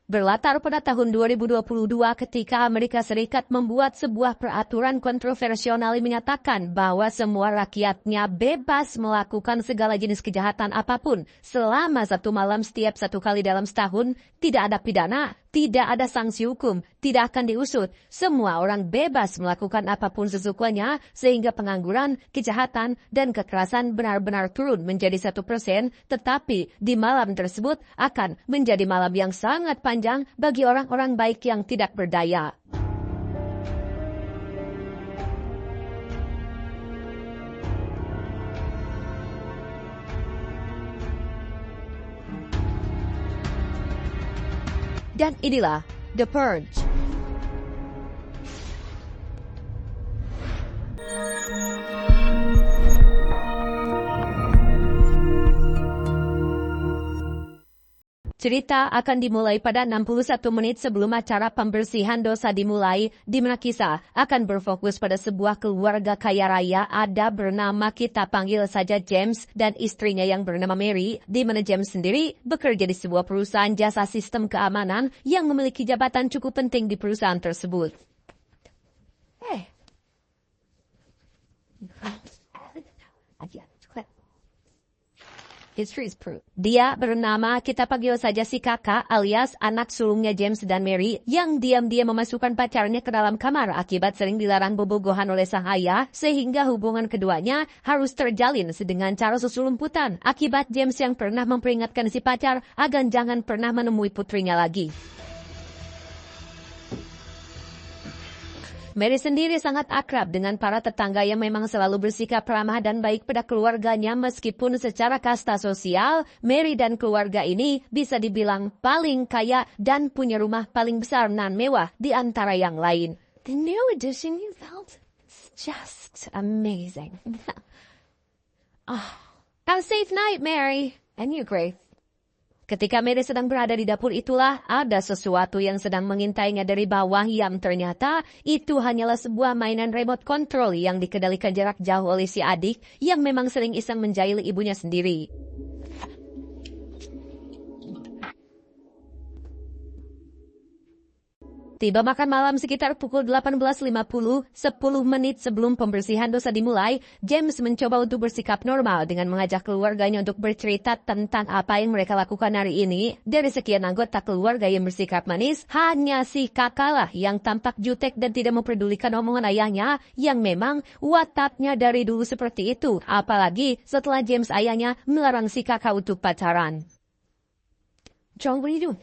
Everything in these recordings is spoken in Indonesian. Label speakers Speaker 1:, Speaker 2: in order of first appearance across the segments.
Speaker 1: Berlatar pada tahun 2022 ketika Amerika Serikat membuat sebuah peraturan kontroversial yang menyatakan bahwa semua rakyatnya bebas melakukan segala jenis kejahatan apapun selama 1 malam setiap 1 kali dalam setahun, tidak ada pidana, tidak ada sanksi hukum, tidak akan diusut. Semua orang bebas melakukan apapun sesukanya sehingga pengangguran, kejahatan, dan kekerasan benar-benar turun menjadi 1%, tetapi di malam tersebut akan menjadi malam yang sangat panjang bagi orang-orang baik yang tidak berdaya. Dan inilah The Purge. Cerita akan dimulai pada 61 menit sebelum acara pembersihan dosa dimulai, di mana kisah akan berfokus pada sebuah keluarga kaya raya ada bernama kita panggil saja James dan istrinya yang bernama Mary, di mana James sendiri bekerja di sebuah perusahaan jasa sistem keamanan yang memiliki jabatan cukup penting di perusahaan tersebut. History is proof. Dia bernama kita panggil saja si kakak alias anak sulungnya James dan Mary yang diam-diam memasukkan pacarnya ke dalam kamar akibat sering dilarang bobogohan oleh sang ayah sehingga hubungan keduanya harus terjalin dengan cara susulumputan akibat James yang pernah memperingatkan si pacar agar jangan pernah menemui putrinya lagi. Mary sendiri sangat akrab dengan para tetangga yang memang selalu bersikap ramah dan baik pada keluarganya meskipun secara kasta sosial, Mary dan keluarga ini bisa dibilang paling kaya dan punya rumah paling besar dan mewah di antara yang lain. The new edition you felt is just amazing. Have a safe night, Mary. And you, Grace. Ketika Mary sedang berada di dapur itulah ada sesuatu yang sedang mengintainya dari bawah yang ternyata itu hanyalah sebuah mainan remote control yang dikendalikan jarak jauh oleh si adik yang memang sering iseng menjahili ibunya sendiri. Tiba makan malam sekitar pukul 18.50, 10 menit sebelum pembersihan dosa dimulai, James mencoba untuk bersikap normal dengan mengajak keluarganya untuk bercerita tentang apa yang mereka lakukan hari ini. Dari sekian anggota keluarga yang bersikap manis, hanya si kakaklah yang tampak jutek dan tidak mempedulikan omongan ayahnya yang memang wataknya dari dulu seperti itu. Apalagi setelah James ayahnya melarang si kakak untuk pacaran. John, what are you doing?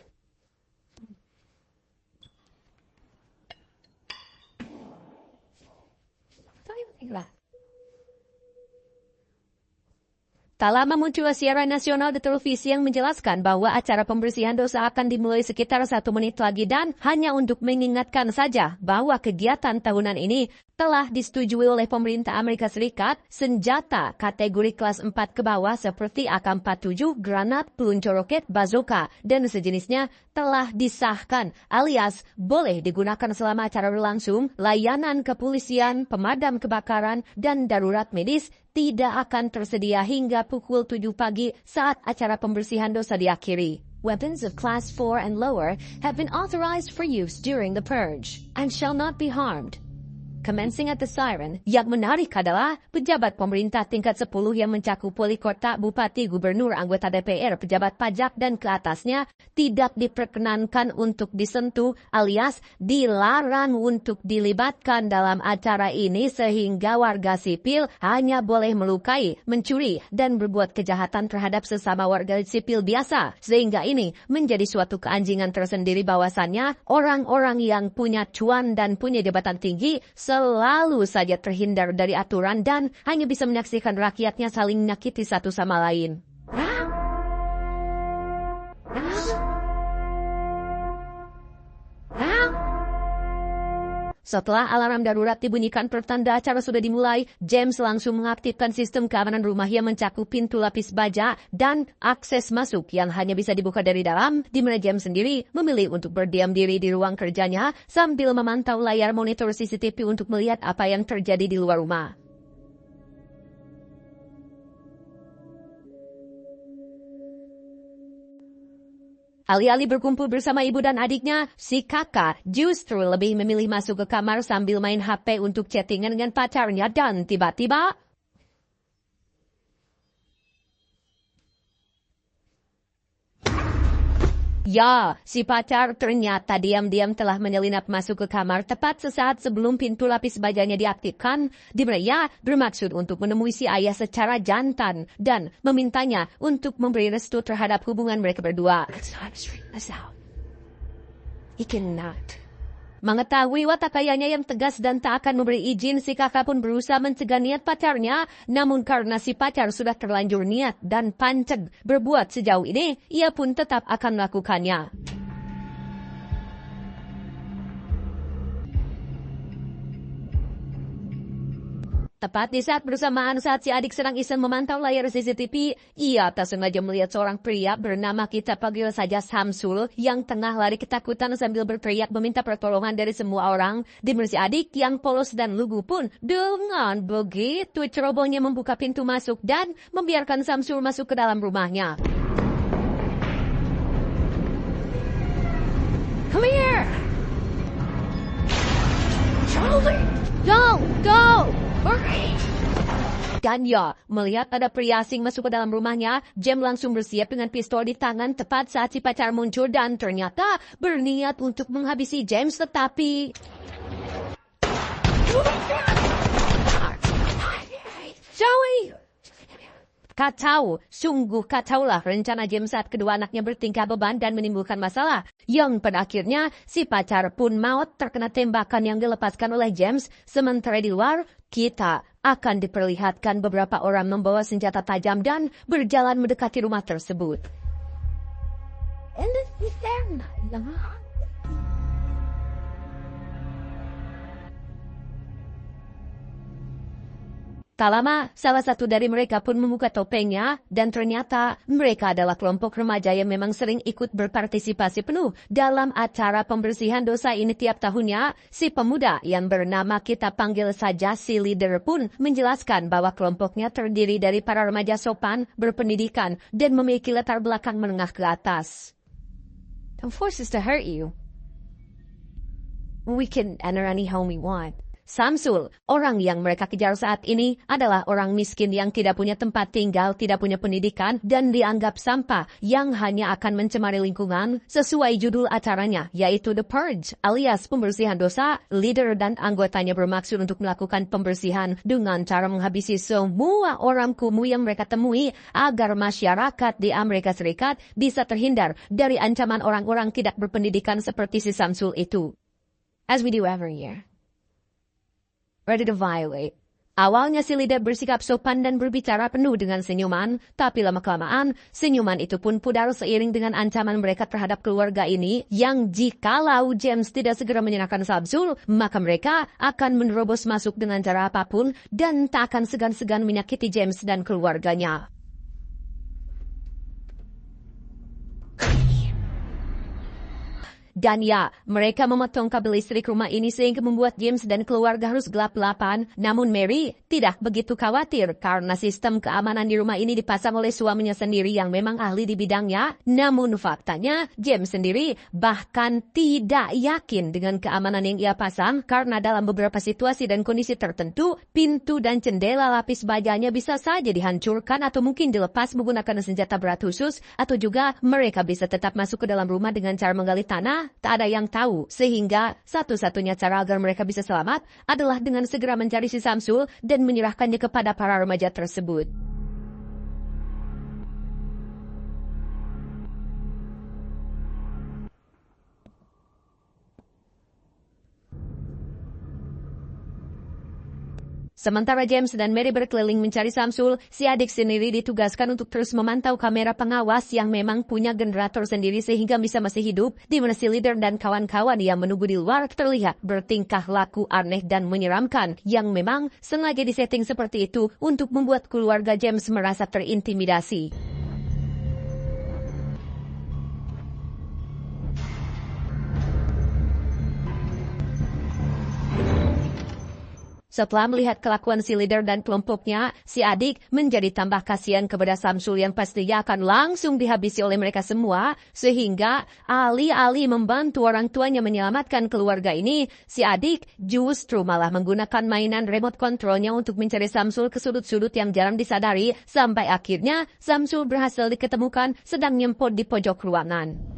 Speaker 1: Tak lama muncul siaran nasional di televisi yang menjelaskan bahwa acara pembersihan dosa akan dimulai sekitar 1 menit lagi dan hanya untuk mengingatkan saja bahwa kegiatan tahunan ini telah disetujui oleh pemerintah Amerika Serikat. Senjata kategori kelas 4 ke bawah seperti AK-47, granat, peluncur roket, bazooka, dan sejenisnya telah disahkan alias boleh digunakan selama acara berlangsung. Layanan kepolisian, pemadam kebakaran, dan darurat medis tidak akan tersedia hingga pukul 7 pagi saat acara pembersihan dosa diakhiri. Weapons of class 4 and lower have been authorized for use during the purge and shall not be harmed. Commencing at the siren, yang menarik adalah pejabat pemerintah tingkat 10 yang mencakup wali kota, bupati, gubernur, anggota DPR, pejabat pajak, dan ke atasnya tidak diperkenankan untuk disentuh alias dilarang untuk dilibatkan dalam acara ini sehingga warga sipil hanya boleh melukai, mencuri, dan berbuat kejahatan terhadap sesama warga sipil biasa. Sehingga ini menjadi suatu keanjingan tersendiri bahwasannya orang-orang yang punya cuan dan punya jabatan tinggi selalu saja terhindar dari aturan dan hanya bisa menyaksikan rakyatnya saling menyakiti satu sama lain. Setelah alarm darurat dibunyikan pertanda acara sudah dimulai, James langsung mengaktifkan sistem keamanan rumah yang mencakup pintu lapis baja dan akses masuk yang hanya bisa dibuka dari dalam, di mana James sendiri memilih untuk berdiam diri di ruang kerjanya sambil memantau layar monitor CCTV untuk melihat apa yang terjadi di luar rumah. Alih-alih berkumpul bersama ibu dan adiknya, si kakak justru lebih memilih masuk ke kamar sambil main HP untuk chattingan dengan pacarnya dan tiba-tiba... Ya, si pacar ternyata diam-diam telah menyelinap masuk ke kamar tepat sesaat sebelum pintu lapis bajanya diaktifkan, di mana ia bermaksud untuk menemui si ayah secara jantan dan memintanya untuk memberi restu terhadap hubungan mereka berdua. He cannot. Mengetahui watak ayahnya yang tegas dan tak akan memberi izin, si kakak pun berusaha mencegah niat pacarnya. Namun karena si pacar sudah terlanjur niat dan panceg berbuat sejauh ini, ia pun tetap akan melakukannya. Tepat di saat bersamaan saat si adik sedang iseng memantau layar CCTV, ia tak sengaja melihat seorang pria bernama kita panggil saja Samsul yang tengah lari ketakutan sambil berteriak meminta pertolongan dari semua orang. Di si adik yang polos dan lugu pun dengan begitu cerobohnya membuka pintu masuk dan membiarkan Samsul masuk ke dalam rumahnya. Come here! Charlie! Go! Dan ya, melihat ada pria asing masuk ke dalam rumahnya, Jem langsung bersiap dengan pistol di tangan tepat saat si pacar muncul dan ternyata berniat untuk menghabisi James tetapi... Joey! Sungguh kacaulah rencana James saat kedua anaknya bertingkah beban dan menimbulkan masalah. Yang pada akhirnya, si pacar pun maut terkena tembakan yang dilepaskan oleh James. Sementara di luar, kita akan diperlihatkan beberapa orang membawa senjata tajam dan berjalan mendekati rumah tersebut. Tak lama, salah satu dari mereka pun membuka topengnya, dan ternyata mereka adalah kelompok remaja yang memang sering ikut berpartisipasi penuh dalam acara pembersihan dosa ini tiap tahunnya. Si pemuda yang bernama kita panggil saja si leader pun menjelaskan bahwa kelompoknya terdiri dari para remaja sopan, berpendidikan, dan memiliki latar belakang menengah ke atas. Don't force us to hurt you. We can enter any home we want. Samsul, orang yang mereka kejar saat ini adalah orang miskin yang tidak punya tempat tinggal, tidak punya pendidikan, dan dianggap sampah yang hanya akan mencemari lingkungan. Sesuai judul acaranya, yaitu The Purge, alias pembersihan dosa, leader dan anggotanya bermaksud untuk melakukan pembersihan dengan cara menghabisi semua orang kumuh yang mereka temui agar masyarakat di Amerika Serikat bisa terhindar dari ancaman orang-orang tidak berpendidikan seperti si Samsul itu. As we do every year. Ready to violate. Awalnya si leader bersikap sopan dan berbicara penuh dengan senyuman, tapi lama-kelamaan senyuman itu pun pudar seiring dengan ancaman mereka terhadap keluarga ini yang jikalau James tidak segera menyerahkan Samsul, maka mereka akan menerobos masuk dengan cara apapun dan tak akan segan-segan menyakiti James dan keluarganya. Dan ya, mereka memotong kabel listrik rumah ini sehingga membuat James dan keluarga harus gelap-gelapan. Namun Mary tidak begitu khawatir karena sistem keamanan di rumah ini dipasang oleh suaminya sendiri yang memang ahli di bidangnya. Namun faktanya, James sendiri bahkan tidak yakin dengan keamanan yang ia pasang karena dalam beberapa situasi dan kondisi tertentu, pintu dan jendela lapis bajanya bisa saja dihancurkan atau mungkin dilepas menggunakan senjata berat khusus, atau juga mereka bisa tetap masuk ke dalam rumah dengan cara menggali tanah. Tak ada yang tahu, sehingga satu-satunya cara agar mereka bisa selamat adalah dengan segera mencari si Samsul dan menyerahkannya kepada para remaja tersebut. Sementara James dan Mary berkeliling mencari Samsul, si adik sendiri ditugaskan untuk terus memantau kamera pengawas yang memang punya generator sendiri sehingga bisa masih hidup, di mana si leader dan kawan-kawan yang menunggu di luar terlihat bertingkah laku aneh dan menyeramkan, yang memang sengaja disetting seperti itu untuk membuat keluarga James merasa terintimidasi. Setelah melihat kelakuan si leader dan kelompoknya, si adik menjadi tambah kasihan kepada Samsul yang pastinya akan langsung dihabisi oleh mereka semua, sehingga alih-alih membantu orang tuanya menyelamatkan keluarga ini, si adik justru malah menggunakan mainan remote controlnya untuk mencari Samsul ke sudut-sudut yang jarang disadari, sampai akhirnya Samsul berhasil diketemukan sedang nyempot di pojok ruangan.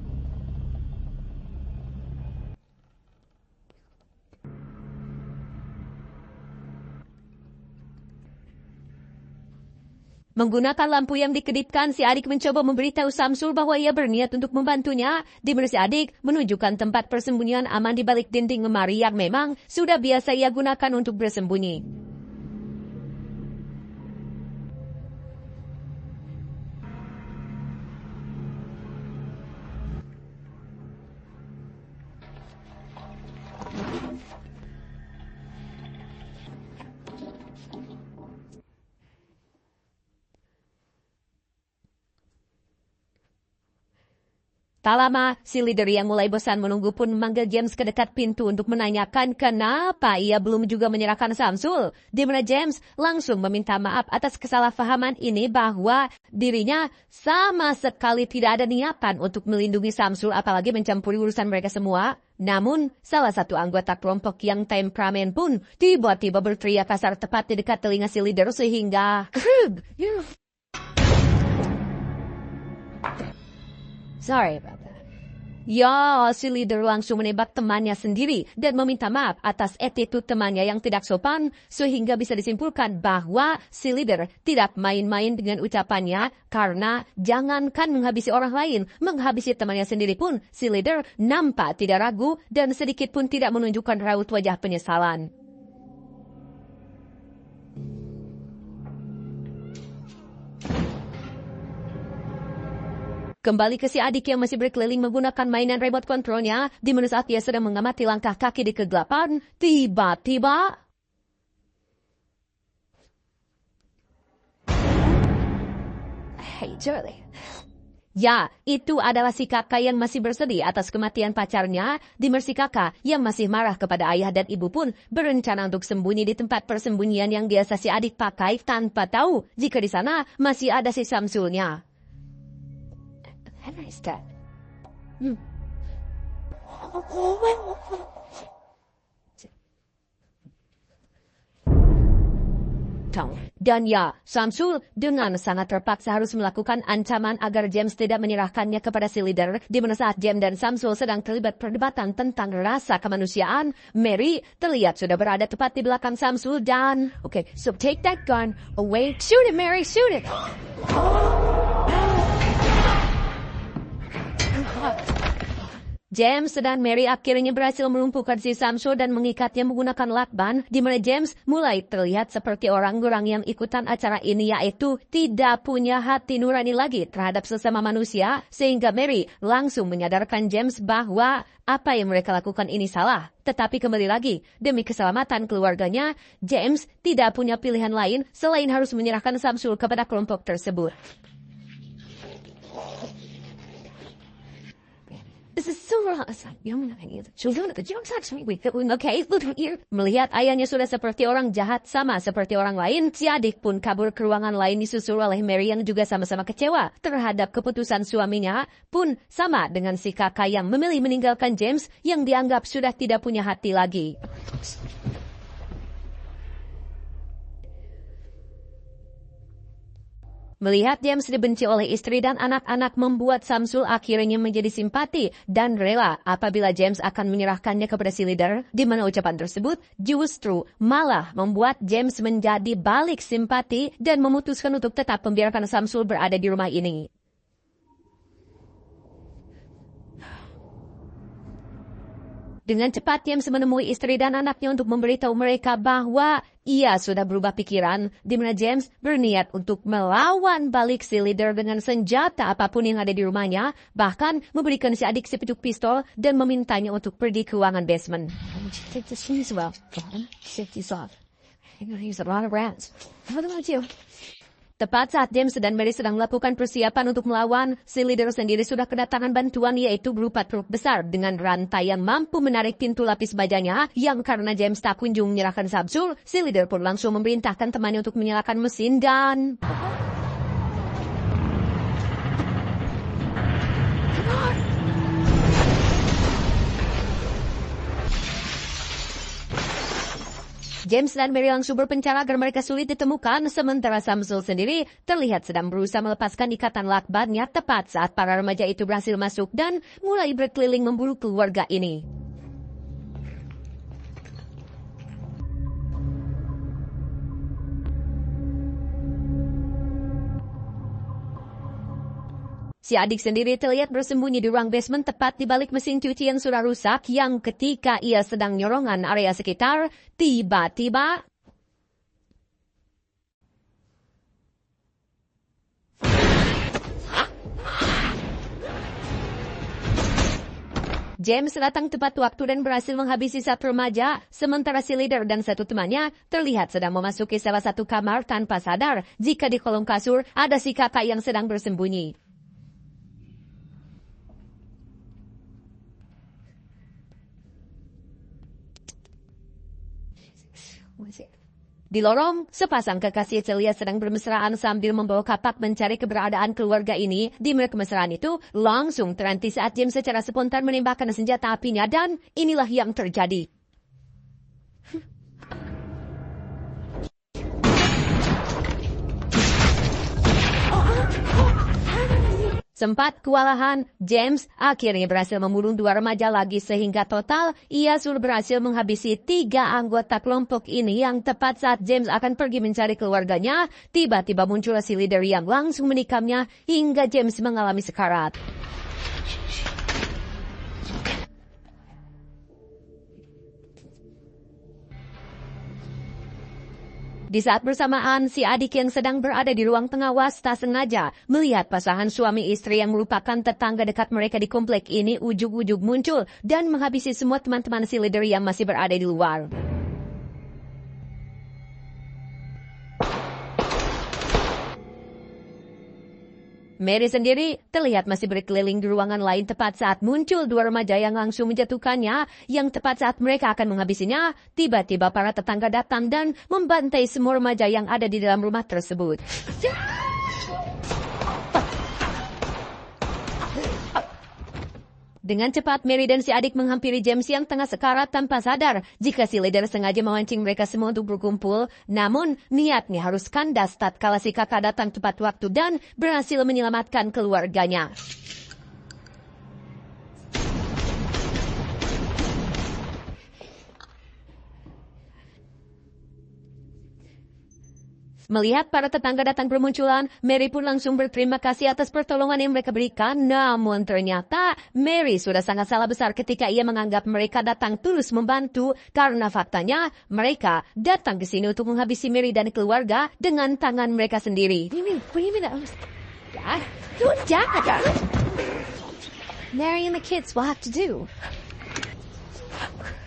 Speaker 1: Menggunakan lampu yang dikedipkan, si adik mencoba memberitahu Samsul bahwa ia berniat untuk membantunya. Di mana si adik menunjukkan tempat persembunyian aman di balik dinding lemari yang memang sudah biasa ia gunakan untuk bersembunyi. Tak lama, si leader yang mulai bosan menunggu pun memanggil James ke dekat pintu untuk menanyakan kenapa ia belum juga menyerahkan Samsul. Di mana James langsung meminta maaf atas kesalahpahaman ini bahwa dirinya sama sekali tidak ada niatan untuk melindungi Samsul apalagi mencampuri urusan mereka semua. Namun, salah satu anggota kelompok yang temperamen pun tiba-tiba berteriak kasar tepat di dekat telinga si leader sehingga... Sorry about that. Ya, si leader langsung menembak temannya sendiri dan meminta maaf atas attitude temannya yang tidak sopan, sehingga bisa disimpulkan bahwa si leader tidak main-main dengan ucapannya karena jangankan menghabisi orang lain, menghabisi temannya sendiri pun si leader nampak tidak ragu dan sedikit pun tidak menunjukkan raut wajah penyesalan. Kembali ke si adik yang masih berkeliling menggunakan mainan remote controlnya, di mana saat ia sedang mengamati langkah kaki di kegelapan, tiba-tiba... Hey Charlie. Ya, itu adalah si kakak yang masih bersedih atas kematian pacarnya, di mana si kakak yang masih marah kepada ayah dan ibu pun berencana untuk sembunyi di tempat persembunyian yang biasa si adik pakai tanpa tahu jika di sana masih ada si Samsulnya. Henry's dead. Dan ya, Samsul dengan sangat terpaksa harus melakukan ancaman agar James tidak menyerahkannya kepada si leader, di mana saat James dan Samsul sedang terlibat perdebatan tentang rasa kemanusiaan, Mary terlihat sudah berada tepat di belakang Samsul dan... Okay, so take that gun away. Shoot it, Mary, shoot it! James dan Mary akhirnya berhasil melumpuhkan si Samsul dan mengikatnya menggunakan lakban, di mana James mulai terlihat seperti orang-orang yang ikutan acara ini, yaitu tidak punya hati nurani lagi terhadap sesama manusia, sehingga Mary langsung menyadarkan James bahwa apa yang mereka lakukan ini salah. Tetapi kembali lagi, demi keselamatan keluarganya, James tidak punya pilihan lain selain harus menyerahkan Samsul kepada kelompok tersebut. This is so wrong. Okay, look here. Melihat ayahnya sudah seperti orang jahat sama seperti orang lain, si adik pun kabur ke ruangan lain disusul oleh Mary yang juga sama-sama kecewa terhadap keputusan suaminya, pun sama dengan si kakak yang memilih meninggalkan James yang dianggap sudah tidak punya hati lagi. Melihat James dibenci oleh istri dan anak-anak membuat Samsul akhirnya menjadi simpati dan rela apabila James akan menyerahkannya kepada si leader, di mana ucapan tersebut justru malah membuat James menjadi balik simpati dan memutuskan untuk tetap membiarkan Samsul berada di rumah ini. Dengan cepat James menemui istri dan anaknya untuk memberitahu mereka bahwa ia sudah berubah pikiran, di mana James berniat untuk melawan balik si leader dengan senjata apapun yang ada di rumahnya, bahkan memberikan si adik sepucuk pistol dan memintanya untuk pergi ke ruangan basement. Tepat saat James dan Mary sedang melakukan persiapan untuk melawan, si leader sendiri sudah kedatangan bantuan yaitu berupa truk besar dengan rantai yang mampu menarik pintu lapis bajanya yang karena James tak kunjung menyerahkan Samsul, si leader pun langsung memerintahkan temannya untuk menyalakan mesin dan... James dan Mary langsung berpencar agar mereka sulit ditemukan, sementara Samsul sendiri terlihat sedang berusaha melepaskan ikatan lakbatnya tepat saat para remaja itu berhasil masuk dan mulai berkeliling memburu keluarga ini. Si adik sendiri terlihat bersembunyi di ruang basement tepat di balik mesin cuci yang sudah rusak yang ketika ia sedang nyorongan area sekitar, tiba-tiba... James datang tepat waktu dan berhasil menghabisi satu remaja, sementara si leader dan satu temannya terlihat sedang memasuki salah satu kamar tanpa sadar jika di kolong kasur ada si kakak yang sedang bersembunyi. Di lorong, sepasang kekasih terlihat sedang bermesraan sambil membawa kapak mencari keberadaan keluarga ini. Di mana kemesraan itu langsung terhenti saat James secara spontan menembakkan senjata apinya dan inilah yang terjadi. Sempat kewalahan, James akhirnya berhasil membunuh 2 remaja lagi sehingga total ia sudah berhasil menghabisi 3 anggota kelompok ini yang tepat saat James akan pergi mencari keluarganya, tiba-tiba muncul si leader yang langsung menikamnya hingga James mengalami sekarat. Di saat bersamaan, si adik yang sedang berada di ruang pengawas tak sengaja melihat pasangan suami istri yang merupakan tetangga dekat mereka di komplek ini ujug-ujug muncul dan menghabisi semua teman-teman si leader yang masih berada di luar. Mary sendiri terlihat masih berkeliling di ruangan lain tepat saat muncul 2 remaja yang langsung menjatuhkannya, yang tepat saat mereka akan menghabisinya, tiba-tiba para tetangga datang dan membantai semua remaja yang ada di dalam rumah tersebut. Dengan cepat, Mary dan si adik menghampiri James yang tengah sekarat tanpa sadar jika si leader sengaja memancing mereka semua untuk berkumpul. Namun, niatnya harus kandas tatkala si kakak datang tepat waktu dan berhasil menyelamatkan keluarganya. Melihat para tetangga datang bermunculan, Mary pun langsung berterima kasih atas pertolongan yang mereka berikan. Namun ternyata Mary sudah sangat salah besar ketika ia menganggap mereka datang tulus membantu karena faktanya mereka datang ke sini untuk menghabisi Mary dan keluarga dengan tangan mereka sendiri. Mary and the kids will have to do.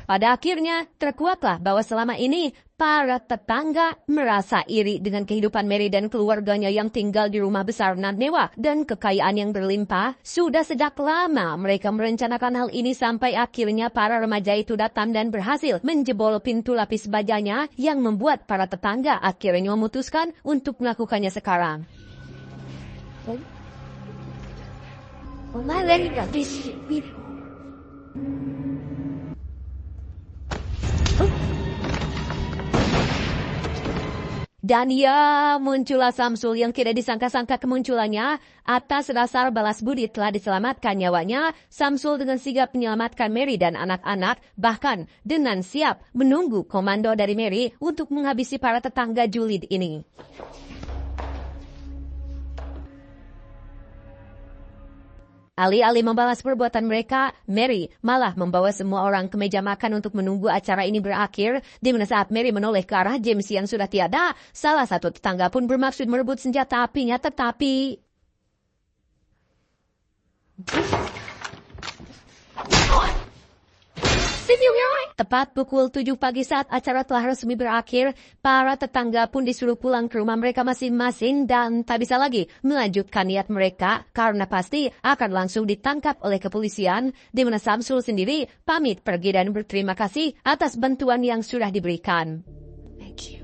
Speaker 1: Pada akhirnya, terkuaklah bahwa selama ini para tetangga merasa iri dengan kehidupan Mary dan keluarganya yang tinggal di rumah besar nan mewah dan kekayaan yang berlimpah. Sudah sejak lama mereka merencanakan hal ini sampai akhirnya para remaja itu datang dan berhasil menjebol pintu lapis bajanya yang membuat para tetangga akhirnya memutuskan untuk melakukannya sekarang. Dan ya, muncullah Samsul yang tidak disangka-sangka kemunculannya. Atas dasar balas budi telah diselamatkan nyawanya, Samsul dengan sigap menyelamatkan Mary dan anak-anak, bahkan dengan siap menunggu komando dari Mary untuk menghabisi para tetangga julid ini. Alih-alih membalas perbuatan mereka, Mary malah membawa semua orang ke meja makan untuk menunggu acara ini berakhir, di mana saat Mary menoleh ke arah James yang sudah tiada, salah satu tetangga pun bermaksud merebut senjata apinya, tetapi... Tepat pukul 7 pagi saat acara telah resmi berakhir, para tetangga pun disuruh pulang ke rumah mereka masing-masing dan tak bisa lagi melanjutkan niat mereka karena pasti akan langsung ditangkap oleh kepolisian, di mana Samsul sendiri pamit pergi dan berterima kasih atas bantuan yang sudah diberikan. Thank you.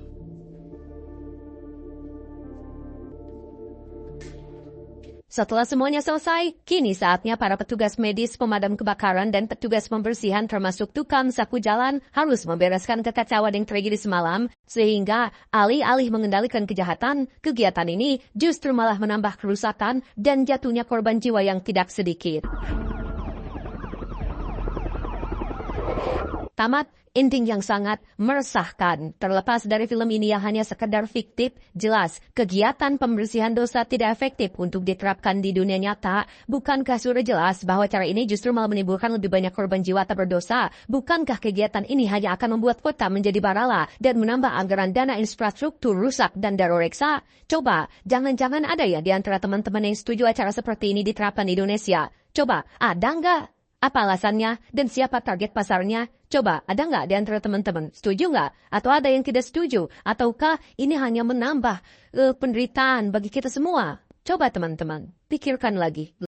Speaker 1: Setelah semuanya selesai, kini saatnya para petugas medis, pemadam kebakaran, dan petugas pembersihan termasuk tukang sapu jalan harus membereskan kekacauan yang terjadi semalam, sehingga alih-alih mengendalikan kejahatan, kegiatan ini justru malah menambah kerusakan dan jatuhnya korban jiwa yang tidak sedikit. Tamat, ending yang sangat meresahkan. Terlepas dari film ini yang hanya sekedar fiktif, jelas kegiatan pembersihan dosa tidak efektif untuk diterapkan di dunia nyata. Bukankah sudah jelas bahwa cara ini justru malah menimbulkan lebih banyak korban jiwa tak berdosa? Bukankah kegiatan ini hanya akan membuat kota menjadi barala dan menambah anggaran dana infrastruktur rusak dan darureksa? Coba, jangan-jangan ada ya di antara teman-teman yang setuju acara seperti ini diterapkan di Indonesia? Coba, ada nggak? Apa alasannya dan siapa target pasarnya? Coba, ada nggak di antara teman-teman? Setuju nggak? Atau ada yang tidak setuju? Ataukah ini hanya menambah penderitaan bagi kita semua? Coba teman-teman, pikirkan lagi.